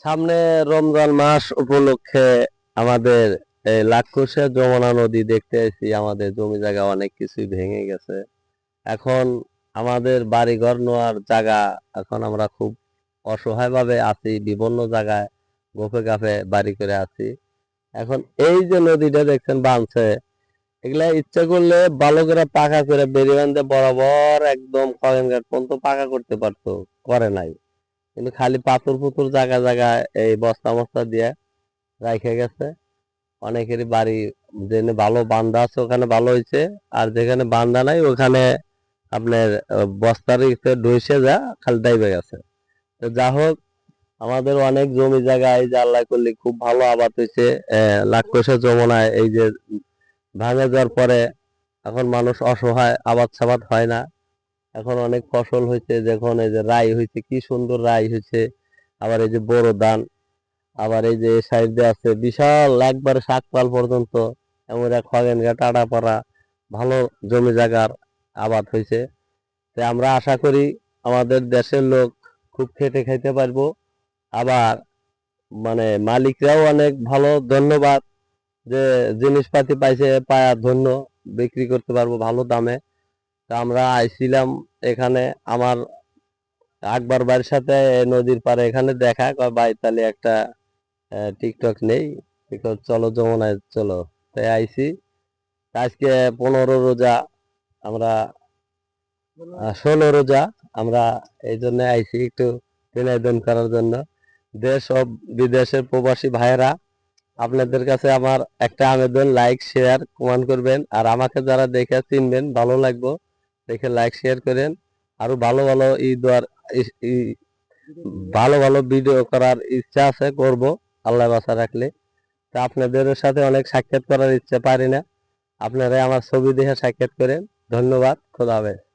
সামনে রমজান মাস উপলক্ষে আমাদের এই লাক্ষুসে যমুনা নদী দেখতে এসেছি। আমাদের জমি জায়গা অনেক কিছুই ভেঙে গেছে। এখন আমাদের বাড়িঘর নেওয়ার জায়গা, এখন আমরা খুব অসহায় ভাবে আছি, বিভিন্ন জায়গায় গোফে গাফে বাড়ি করে আছি। এখন এই যে নদীটা দেখছেন বানছে, এগুলা ইচ্ছা করলে ভালো করে পাকা করে বেড়ি বান্ধে বরাবর একদম কয়েনঘাট পর্যন্ত পাকা করতে পারতো, করে নাই। কিন্তু খালি পাথর পুতুর জায়গা জায়গায় এই বস্তা মস্তা দিয়ে রাইখে গেছে। অনেকেরই বাড়ি যেখানে ভালো বান্দা আছে ওখানে ভালো হয়েছে, আর যেখানে বান্দা নাই ওখানে আপনার বস্তার ঢুইসে যা খালি ডাইবে গেছে। তো যা হোক, আমাদের অনেক জমি জায়গায় যে আল্লাহ করলে খুব ভালো আবাদ হয়েছে। লাখ কোষে যমুনায় এই যে ভাঙে যাওয়ার পরে এখন মানুষ অসহায়, আবাদ সাবাদ হয় না। এখন অনেক ফসল হয়েছে, যখন এই যে রাই হয়েছে, কি সুন্দর রাই হয়েছে। আবার এই যে বোরো ধান, আবার এই যে সাইড দিয়ে আছে বিশাল একবারে শাকপাল পর্যন্ত, এমন এক খগেনঘাট আড়াপাড়া ভালো জমি জায়গার আবাদ হয়েছে। তাই আমরা আশা করি আমাদের দেশের লোক খুব খেটে খাইতে পারবো। আবার মালিকরাও অনেক ভালো, ধন্যবাদ যে জিনিসপাতি পাইছে, পায়া ধন্য, বিক্রি করতে পারবো ভালো দামে। তা আমরা আইছিলাম এখানে, আমার আকবর ভাইয়ের সাথে নদীর পাড়ে এখানে দেখা, কয় ভাই তাহলে একটা টিকটক নেই, চলো যমুনায় চলো। তাই আইছি। আজকে 15 রোজা, আমরা 16 রোজা, আমরা এই জন্য আইছি একটু বিনোদন করার জন্য। দেশ ও বিদেশের প্রবাসী ভাইয়েরা, আপনাদের কাছে আমার একটা আবেদন, লাইক শেয়ার কমেন্ট করবেন। আর আমাকে যারা দেখে চিনবেন, ভালো লাগবো দেখে লাইক শেয়ার করেন। আরো ভালো ভালো ভালো ভালো ভিডিও করার ইচ্ছা আছে, করব আল্লাহ বাসা রাখলে। তা আপনাদের সাথে অনেক সাক্ষাৎ করার ইচ্ছা, পারি না, আপনারা আমার ছবি দেখে সাক্ষাৎ করেন। ধন্যবাদ, খোদা হাফেজ।